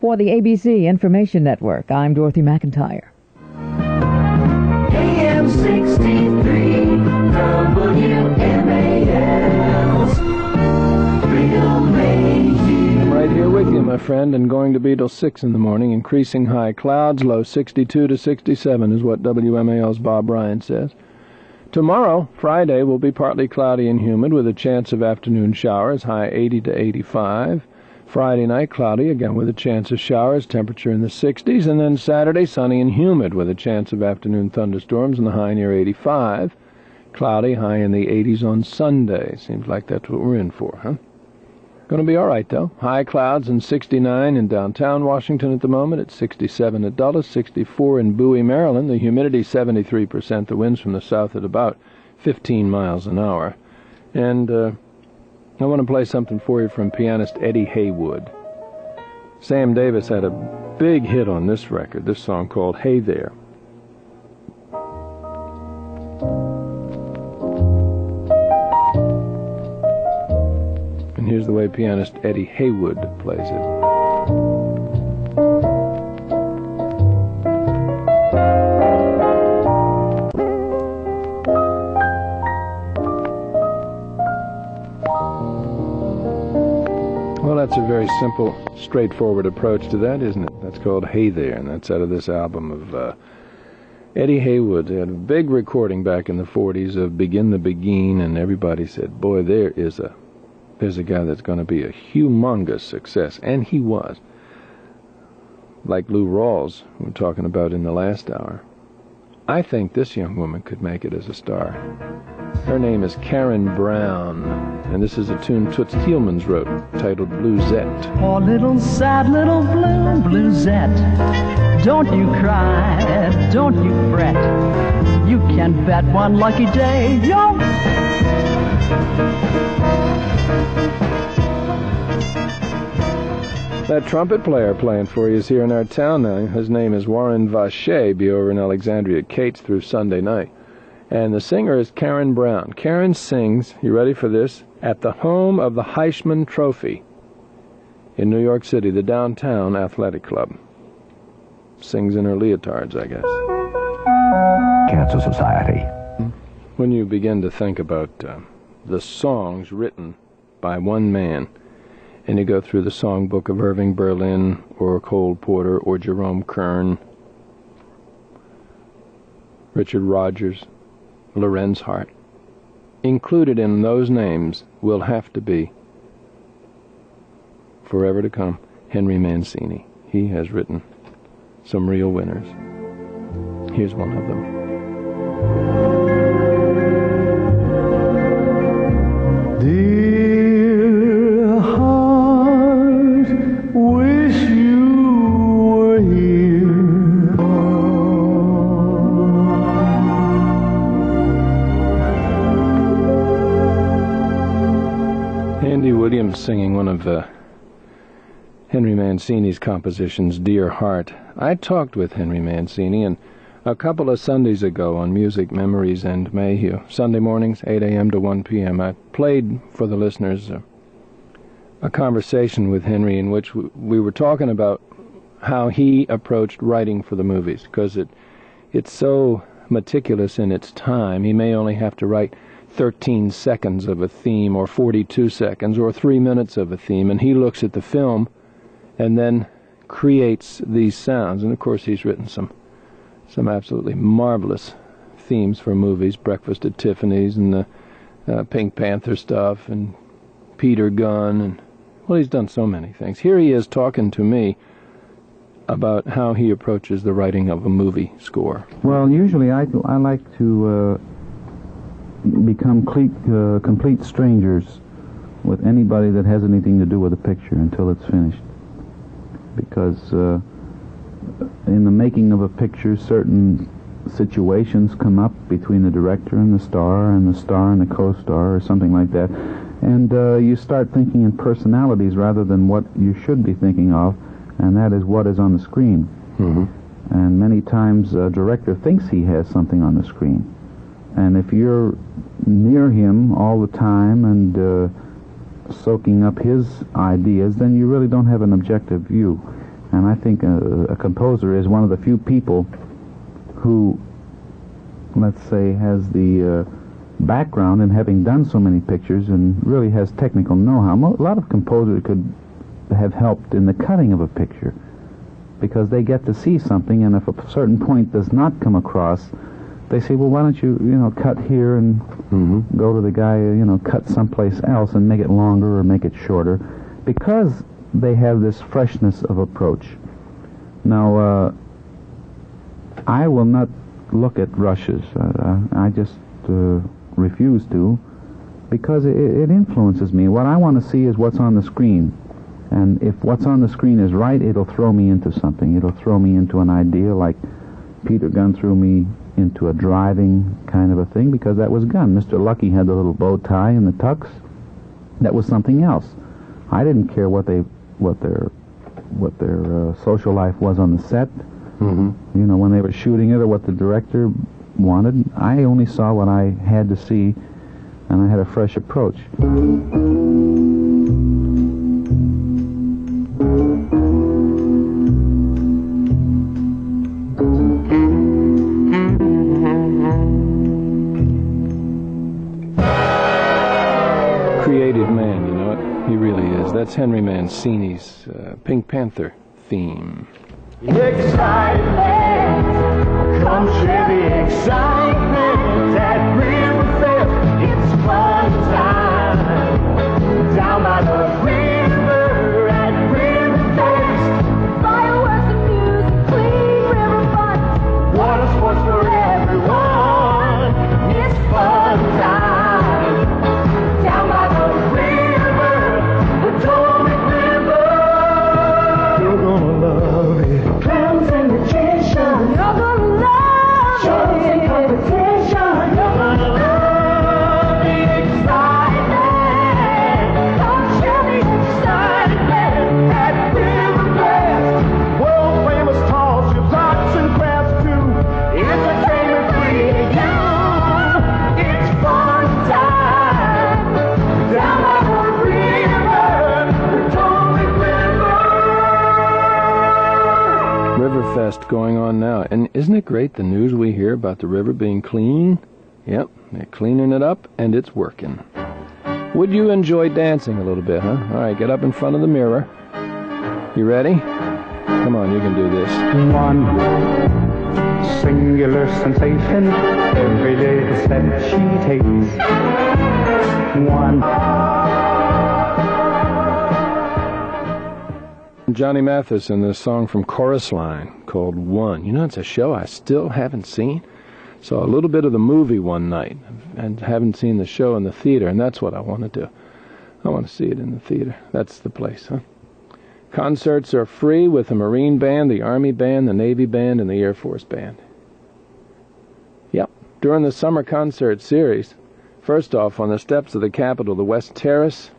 For the ABC Information Network, I'm Dorothy McIntyre. AM 63 WMAL, Real Mayhugh. I'm right here with you, my friend, and going to be till 6 in the morning. Increasing high clouds, low 62 to 67 is what WMAL's Bob Ryan says. Tomorrow, Friday, will be partly cloudy and humid with a chance of afternoon showers, high 80 to 85. Friday night, cloudy, again with a chance of showers, temperature in the 60s. And then Saturday, sunny and humid with a chance of afternoon thunderstorms and the high near 85. Cloudy, high in the 80s on Sunday. Seems like that's what we're in for, huh? Going to be all right, though. High clouds and 69 in downtown Washington at the moment. It's 67 at Dulles, 64 in Bowie, Maryland. The humidity 73%. The winds from the south at about 15 miles an hour. And I want to play something for you from pianist Eddie Haywood. Sam Davis had a big hit on this record, this song called Hey There. And here's the way pianist Eddie Haywood plays it. Well, that's a very simple, straightforward approach to that, isn't it? That's called Hey There, and that's out of this album of Eddie Haywood. They had a big recording back in the 40s of Begin the Begin, and everybody said, boy, there's a guy that's going to be a humongous success. And he was. Like Lou Rawls, we were talking about in the last hour. I think this young woman could make it as a star. Her name is Karen Brown, and this is a tune Toots Thielemans wrote, titled Bluesette. Oh, little sad little bluesette, don't you cry, don't you fret. You can bet one lucky day you'll... That trumpet player playing for you is here in our town now. His name is Warren Vache, be over in Alexandria at Kate's through Sunday night. And the singer is Karen Brown. Karen sings, you ready for this, at the home of the Heisman Trophy in New York City, the downtown athletic club. Sings in her leotards, I guess. Cancer Society. When you begin to think about the songs written by one man, and you go through the songbook of Irving Berlin or Cole Porter or Jerome Kern, Richard Rodgers, Lorenz Hart, included in those names will have to be, forever to come, Henry Mancini. He has written some real winners. Here's one of them. Dear heart, wish you were here. Andy Williams singing one of Henry Mancini's compositions, Dear Heart. I talked with Henry Mancini and a couple of Sundays ago on Music, Memories, and Mayhugh. Sunday mornings, 8 a.m. to 1 p.m. I played for the listeners a conversation with Henry in which we were talking about how he approached writing for the movies, because it's so meticulous in its time. He may only have to write 13 seconds of a theme or 42 seconds or 3 minutes of a theme, and he looks at the film and then creates these sounds. And, of course, he's written some absolutely marvelous themes for movies, Breakfast at Tiffany's and the Pink Panther stuff and Peter Gunn. And, well, he's done so many things. Here he is talking to me about how he approaches the writing of a movie score. Well, usually I like to become complete strangers with anybody that has anything to do with a picture until it's finished. Because in the making of a picture, certain situations come up between the director and the star and the co-star or something like that. And you start thinking in personalities rather than what you should be thinking of, and that is what is on the screen. Mm-hmm. And many times a director thinks he has something on the screen. And if you're near him all the time and soaking up his ideas, then you really don't have an objective view. And I think a composer is one of the few people who, let's say, has the background in having done so many pictures and really has technical know-how. A lot of composers could have helped in the cutting of a picture because they get to see something, and if a certain point does not come across, they say, well, why don't you, cut here and go to the guy, cut someplace else and make it longer or make it shorter, because they have this freshness of approach. Now, I will not look at rushes. I just refuse to, because it influences me. What I want to see is what's on the screen. And if what's on the screen is right, it'll throw me into something. It'll throw me into an idea, like Peter Gunn threw me into a driving kind of a thing, because that was Gunn. Mr. Lucky had the little bow tie and the tux. That was something else. I didn't care what their social life was on the set. When they were shooting it, or what the director wanted. I only saw what I had to see, and I had a fresh approach. Creative man, you know it? He really is. That's Henry Mancini's Pink Panther theme. Excitement, come share the excitement at Riverfest. It's fun time down by the river at Riverfest. Fireworks and music, clean river fun. Water sports for everyone. It's fun time down by the river, the Potomac River. You're gonna love it. Clowns and magicians, you're gonna love shows and competition, you're gonna love the excitement. Come share the excitement at Riverfest. World famous tall ships, arts and crafts too. Entertainment free to you. It's fun time down by the river, the Potomac River. Riverfest going on now. And isn't it great, the news we hear about the river being clean? Yep, they're cleaning it up, and it's working. Would you enjoy dancing a little bit, huh? All right, get up in front of the mirror. You ready? Come on, you can do this. One singular sensation every day the step she takes. One. Johnny Mathis in this song from Chorus Line called One. You know, it's a show I still haven't seen. Saw a little bit of the movie one night and haven't seen the show in the theater, and that's what I want to do. I want to see it in the theater. That's the place, huh? Concerts are free with the Marine Band, the Army Band, the Navy Band, and the Air Force Band. Yep, during the summer concert series, first off, on the steps of the Capitol, the West Terrace,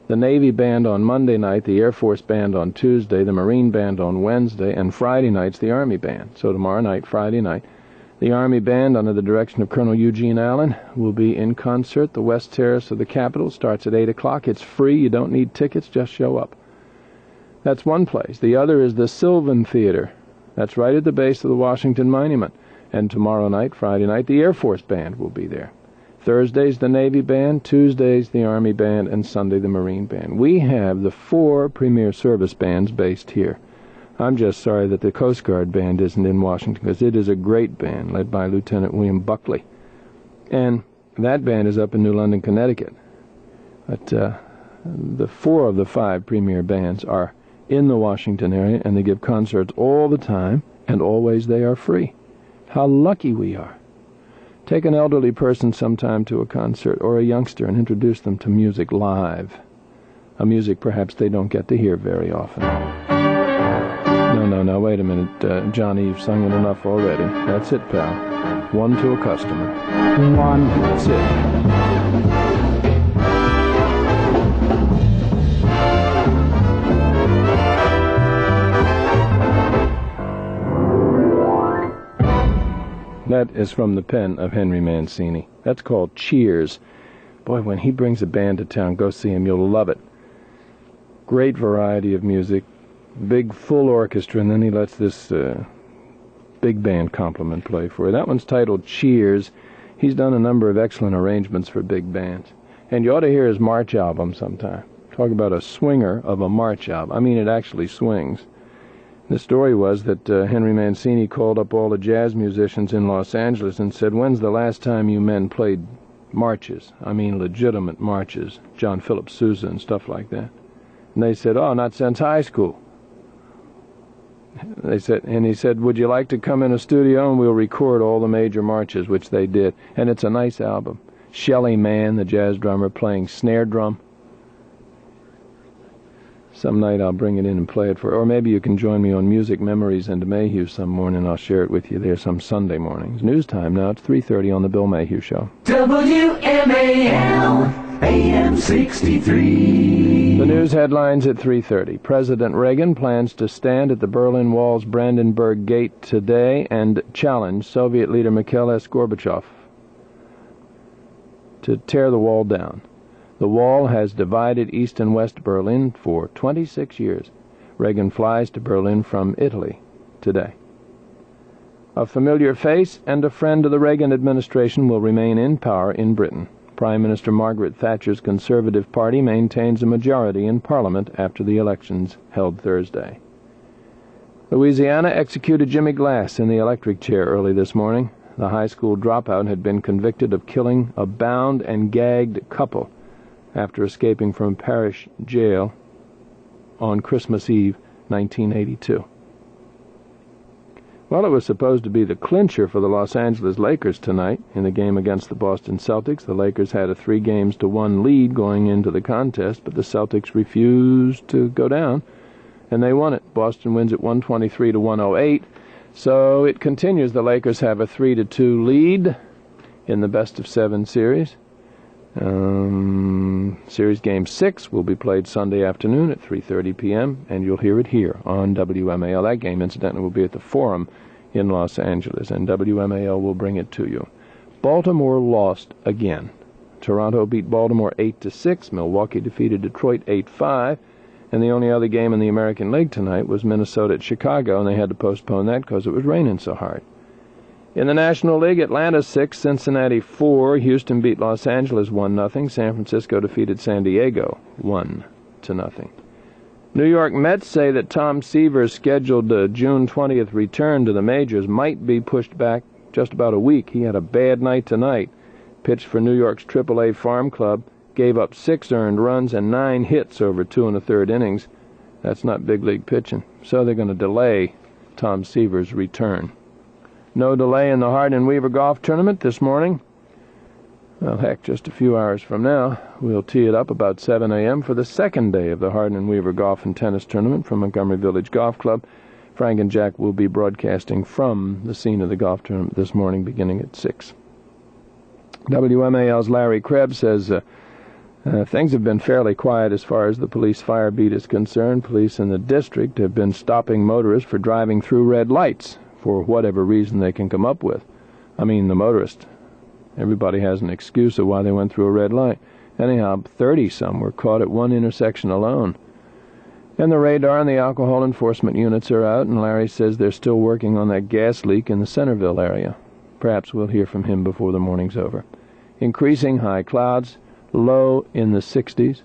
the Navy Band on Monday night, the Air Force Band on Tuesday, the Marine Band on Wednesday, and Friday night's the Army Band. So tomorrow night, Friday night, the Army Band, under the direction of Colonel Eugene Allen, will be in concert. The West Terrace of the Capitol starts at 8 o'clock. It's free. You don't need tickets. Just show up. That's one place. The other is the Sylvan Theater. That's right at the base of the Washington Monument. And tomorrow night, Friday night, the Air Force Band will be there. Thursday's the Navy Band, Tuesday's the Army Band, and Sunday the Marine Band. We have the 4 premier service bands based here. I'm just sorry that the Coast Guard Band isn't in Washington, because it is a great band led by Lieutenant William Buckley. And that band is up in New London, Connecticut. But the 4 of the 5 premier bands are in the Washington area, and they give concerts all the time, and always they are free. How lucky we are. Take an elderly person sometime to a concert, or a youngster, and introduce them to music live. A music perhaps they don't get to hear very often. No, wait a minute. Johnny, you've sung it enough already. That's it, pal. 1 to a customer. 1. That's it. That is from the pen of Henry Mancini. That's called Cheers. Boy, when he brings a band to town, go see him. You'll love it. Great variety of music, big full orchestra, and then he lets this big band complement play for you. That one's titled Cheers. He's done a number of excellent arrangements for big bands. And you ought to hear his March album sometime. Talk about a swinger of a March album. I mean, it actually swings. The story was that Henry Mancini called up all the jazz musicians in Los Angeles and said, "When's the last time you men played marches? I mean, legitimate marches, John Philip Sousa and stuff like that." And they said, "Oh, not since high school." He said, "Would you like to come in a studio and we'll record all the major marches," which they did. And it's a nice album. Shelly Manne, the jazz drummer, playing snare drum. Some night I'll bring it in and play it for, or maybe you can join me on Music Memories and Mayhugh some morning. I'll share it with you there some Sunday mornings. News time now. It's 3:30 on the Bill Mayhugh Show. WMAL, AM 63. The news headlines at 3:30. President Reagan plans to stand at the Berlin Wall's Brandenburg Gate today and challenge Soviet leader Mikhail S. Gorbachev to tear the wall down. The wall has divided East and West Berlin for 26 years. Reagan flies to Berlin from Italy today. A familiar face and a friend of the Reagan administration will remain in power in Britain. Prime Minister Margaret Thatcher's Conservative Party maintains a majority in Parliament after the elections held Thursday. Louisiana executed Jimmy Glass in the electric chair early this morning. The high school dropout had been convicted of killing a bound and gagged couple after escaping from parish jail on Christmas Eve, 1982. Well, it was supposed to be the clincher for the Los Angeles Lakers tonight in the game against the Boston Celtics. The Lakers had a 3-1 lead going into the contest, but the Celtics refused to go down, and they won it. Boston wins at 123-108, so it continues. The Lakers have a 3-2 lead in the best-of-7 series. Series Game 6 will be played Sunday afternoon at 3:30 p.m., and you'll hear it here on WMAL. That game, incidentally, will be at the Forum in Los Angeles, and WMAL will bring it to you. Baltimore lost again. Toronto beat Baltimore 8-6. Milwaukee defeated Detroit 8-5. And the only other game in the American League tonight was Minnesota at Chicago, and they had to postpone that because it was raining so hard. In the National League, Atlanta 6, Cincinnati 4. Houston beat Los Angeles 1-0. San Francisco defeated San Diego 1-0. New York Mets say that Tom Seaver's scheduled June 20th return to the majors might be pushed back just about a week. He had a bad night tonight. Pitched for New York's AAA Farm Club, gave up 6 earned runs and 9 hits over 2 1/3 innings. That's not big league pitching. So they're going to delay Tom Seaver's return. No delay in the Hardin Weaver Golf Tournament this morning. Well, heck, just a few hours from now, we'll tee it up about 7 a.m. for the second day of the Hardin Weaver Golf and Tennis Tournament from Montgomery Village Golf Club. Frank and Jack will be broadcasting from the scene of the golf tournament this morning beginning at 6. WMAL's Larry Krebs says things have been fairly quiet as far as the police fire beat is concerned. Police in the district have been stopping motorists for driving through red lights for whatever reason they can come up with. I mean, the motorist. Everybody has an excuse of why they went through a red light. Anyhow, 30-some were caught at one intersection alone. And the radar and the alcohol enforcement units are out, and Larry says they're still working on that gas leak in the Centerville area. Perhaps we'll hear from him before the morning's over. Increasing high clouds, low in the 60s.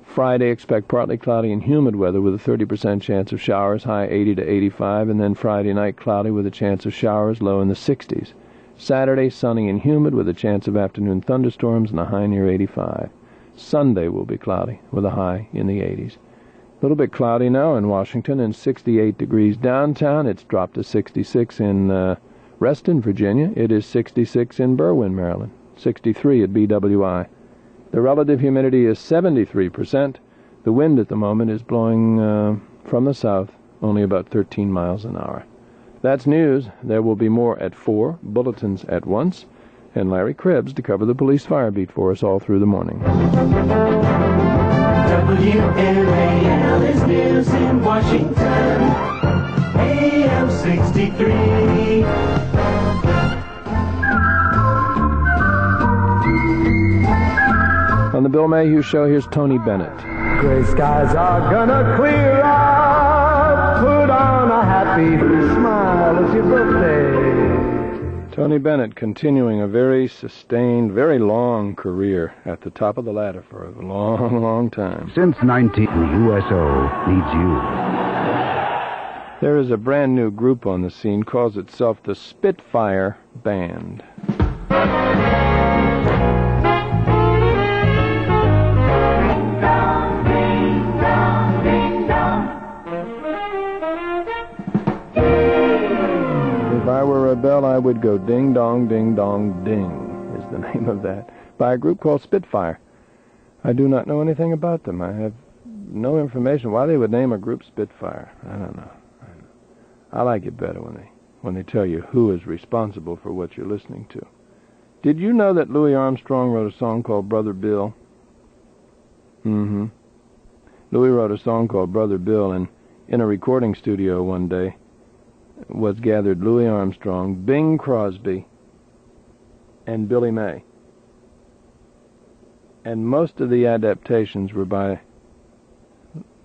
Friday, expect partly cloudy and humid weather with a 30% chance of showers, high 80 to 85, and then Friday night cloudy with a chance of showers, low in the 60s. Saturday, sunny and humid with a chance of afternoon thunderstorms and a high near 85. Sunday will be cloudy with a high in the 80s. A little bit cloudy now in Washington and 68 degrees downtown. It's dropped to 66 in Reston, Virginia. It is 66 in Berwyn, Maryland. 63 at BWI. The relative humidity is 73%. The wind at the moment is blowing from the south, only about 13 miles an hour. That's news. There will be more at 4, bulletins at once, and Larry Krebs to cover the police fire beat for us all through the morning. WMAL is news in Washington, AM 63. On the Bill Mayhugh Show, here's Tony Bennett. Gray skies are gonna clear up. happy, smile, it's your birthday. Tony Bennett continuing a very sustained, very long career at the top of the ladder for a long, long time. Since 19, the USO needs you. There is a brand new group on the scene, calls itself the Spitfire Band. If I were a bell, I would go ding dong, ding dong, ding, is the name of that, by a group called Spitfire. I do not know anything about them. I have no information why they would name a group Spitfire. I don't know. I like it better when they tell you who is responsible for what you're listening to. Did you know that Louis Armstrong wrote a song called Brother Bill? Louis wrote a song called Brother Bill, and in a recording studio one day was gathered Louis Armstrong, Bing Crosby, and Billy May. And most of the adaptations were by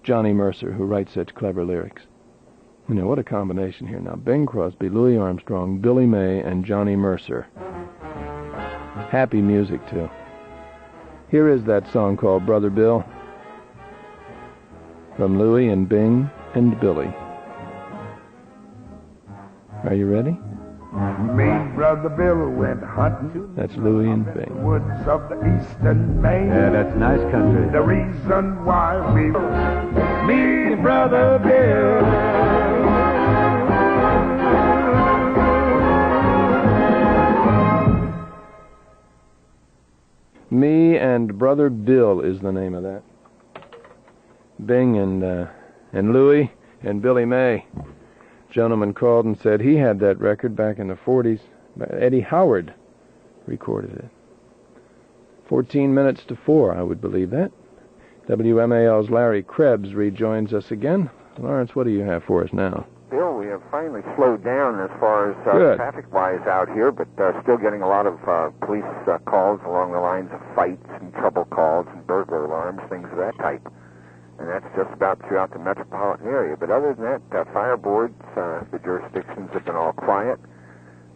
Johnny Mercer, who writes such clever lyrics. You know, what a combination here now. Bing Crosby, Louis Armstrong, Billy May, and Johnny Mercer. Happy music, too. Here is that song called Brother Bill, from Louis and Bing and Billy. Are you ready? Me, Brother Bill, went hunting. That's Louis and Bing. Woods of the eastern Maine. Yeah, that's nice country. The reason why we, me, Brother Bill. Me and Brother Bill is the name of that. Bing and Louis and Billy May. Gentleman called and said he had that record back in the 40s. Eddie Howard recorded it. 14 minutes to 4, I would believe that. WMAL's Larry Krebs rejoins us again. Lawrence, what do you have for us now? Bill, we have finally slowed down as far as traffic-wise out here, but still getting a lot of police calls along the lines of fights and trouble calls and burglar alarms, things of that type. And that's just about throughout the metropolitan area. But other than that, fire boards, the jurisdictions have been all quiet.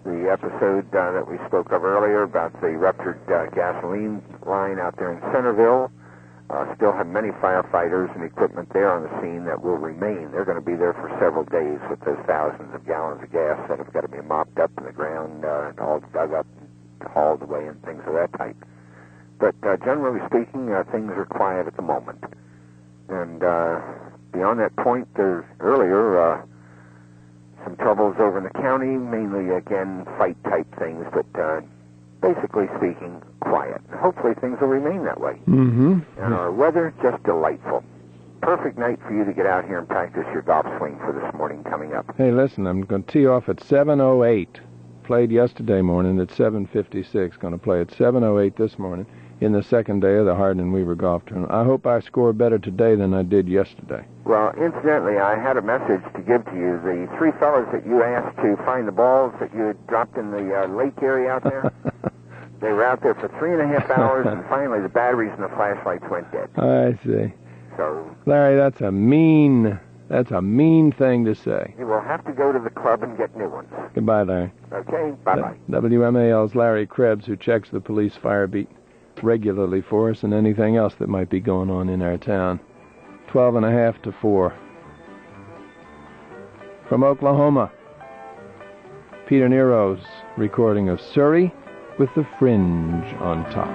The episode that we spoke of earlier about the ruptured gasoline line out there in Centerville still have many firefighters and equipment there on the scene that will remain. They're going to be there for several days with those thousands of gallons of gas that have got to be mopped up in the ground and all dug up and hauled away and things of that type. But generally speaking, things are quiet at the moment. And beyond that point, there's earlier some troubles over in the county, mainly, again, fight-type things, but basically speaking, quiet. Hopefully things will remain that way. And our weather, just delightful. Perfect night for you to get out here and practice your golf swing for this morning coming up. Hey, listen, I'm going to tee off at 7:08. Played yesterday morning at 7:56. Going to play at 7:08 this morning in the second day of the Hardin Weaver Golf Tournament. I hope I score better today than I did yesterday. Well, incidentally, I had a message to give to you. The three fellas that you asked to find the balls that you had dropped in the lake area out there, they were out there for 3.5 hours, and finally the batteries and the flashlights went dead. I see. So, Larry, that's a mean thing to say. You will have to go to the club and get new ones. Goodbye, Larry. Okay, bye-bye. WMAL's Larry Krebs, who checks the police fire beat regularly for us and anything else that might be going on in our town. 12:30 to 4. From Oklahoma, Peter Nero's recording of Surrey with the Fringe on top.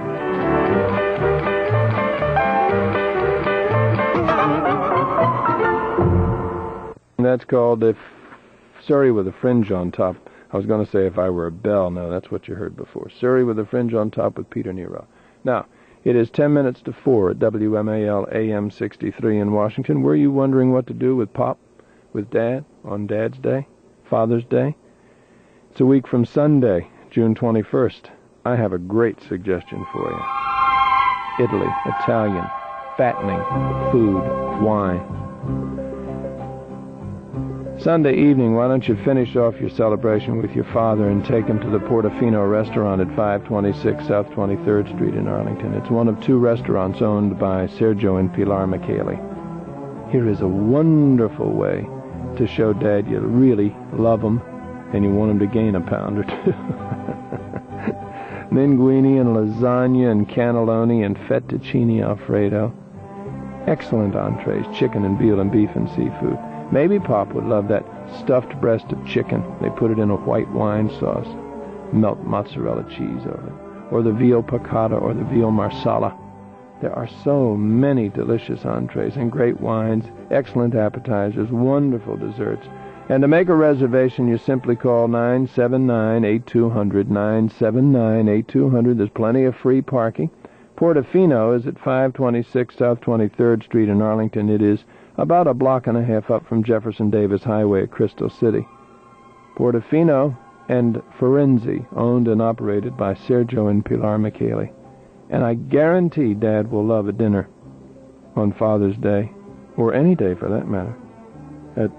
And that's called Surrey with a Fringe on Top. I was going to say If I Were a Bell. No, that's what you heard before. Surrey with a Fringe on Top with Peter Nero. Now, it is 10 minutes to 4 at WMAL AM 63 in Washington. Were you wondering what to do with Pop, with Dad, on Dad's Day, Father's Day? It's a week from Sunday, June 21st. I have a great suggestion for you. Italy, Italian, fattening, food, wine. Sunday evening, why don't you finish off your celebration with your father and take him to the Portofino restaurant at 526 South 23rd Street in Arlington. It's one of two restaurants owned by Sergio and Pilar Micheli. Here is a wonderful way to show Dad you really love him and you want him to gain a pound or two. Linguine and lasagna and cannelloni and fettuccine Alfredo. Excellent entrees, chicken and veal and beef and seafood. Maybe Pop would love that stuffed breast of chicken. They put it in a white wine sauce. Melt mozzarella cheese over it. Or the veal piccata or the veal marsala. There are so many delicious entrees and great wines, excellent appetizers, wonderful desserts. And to make a reservation, you simply call 979-8200, 979-8200. There's plenty of free parking. Portofino is at 526 South 23rd Street in Arlington. It is about a block and a half up from Jefferson Davis Highway at Crystal City. Portofino and Ferenzi, owned and operated by Sergio and Pilar Michele. And I guarantee Dad will love a dinner on Father's Day, or any day for that matter, at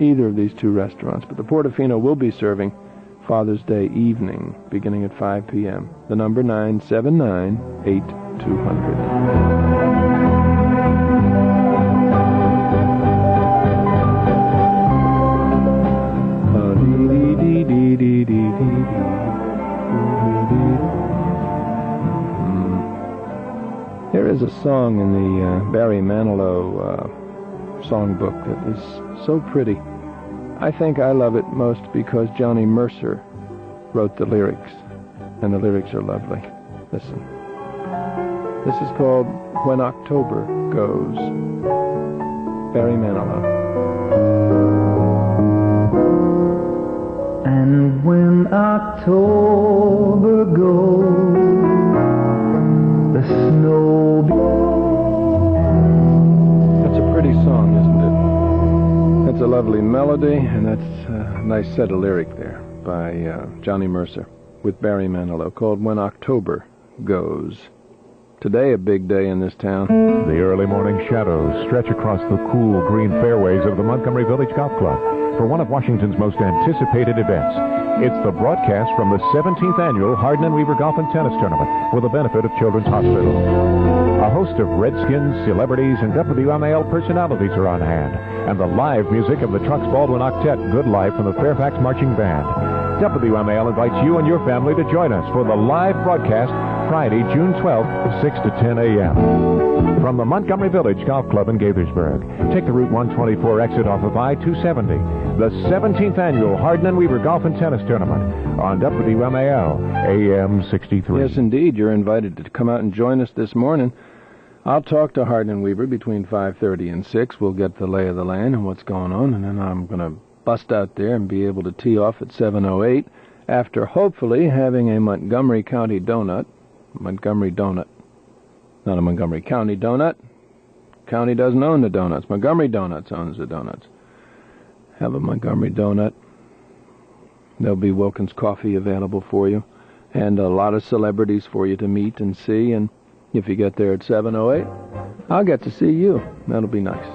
either of these two restaurants. But the Portofino will be serving Father's Day evening, beginning at 5 p.m. The number 979-8200. There is a song in the Barry Manilow songbook that is so pretty. I think I love it most because Johnny Mercer wrote the lyrics, and the lyrics are lovely. Listen. This is called When October Goes. Barry Manilow. And when October goes, the snow... That's a pretty song, isn't it? That's a lovely melody, and that's a nice set of lyric there by Johnny Mercer with Barry Manilow, called When October Goes. Today, a big day in this town. The early morning shadows stretch across the cool green fairways of the Montgomery Village Golf Club for one of Washington's most anticipated events. It's the broadcast from the 17th annual Hardin and Weaver Golf and Tennis Tournament with the benefit of Children's Hospital. A host of Redskins, celebrities, and WMAL personalities are on hand, and the live music of the Trucks Baldwin Octet, Good Life, from the Fairfax Marching Band. WMAL invites you and your family to join us for the live broadcast Friday, June 12th, 6 to 10 a.m. From the Montgomery Village Golf Club in Gaithersburg, take the Route 124 exit off of I-270. The 17th annual Hardin and Weaver Golf and Tennis Tournament on WMAL AM 63. Yes, indeed. You're invited to come out and join us this morning. I'll talk to Hardin and Weaver between 5:30 and 6. We'll get the lay of the land and what's going on, and then I'm going to bust out there and be able to tee off at 7:08 after hopefully having a Montgomery County donut. Montgomery donut. Not a Montgomery County donut. County doesn't own the donuts. Montgomery Donuts owns the donuts. Have a Montgomery donut. There'll be Wilkins coffee available for you, and a lot of celebrities for you to meet and see. And if you get there at 7:08, I'll get to see you. That'll be nice.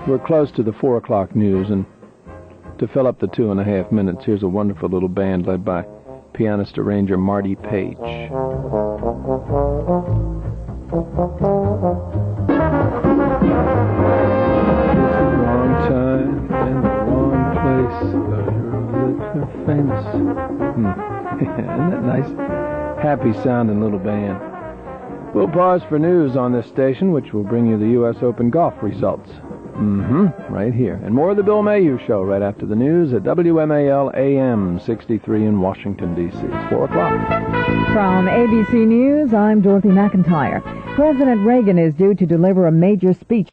We're close to the 4 o'clock news, and to fill up the 2.5 minutes, here's a wonderful little band led by pianist arranger Marty Page. Time and the wrong place, but you're famous. Isn't that nice? Happy sounding little band. We'll pause for news on this station, which will bring you the U.S. Open golf results. Right here. And more of the Bill Mayhugh Show right after the news at WMAL AM 63 in Washington, D.C. It's 4 o'clock. From ABC News, I'm Dorothy McIntyre. President Reagan is due to deliver a major speech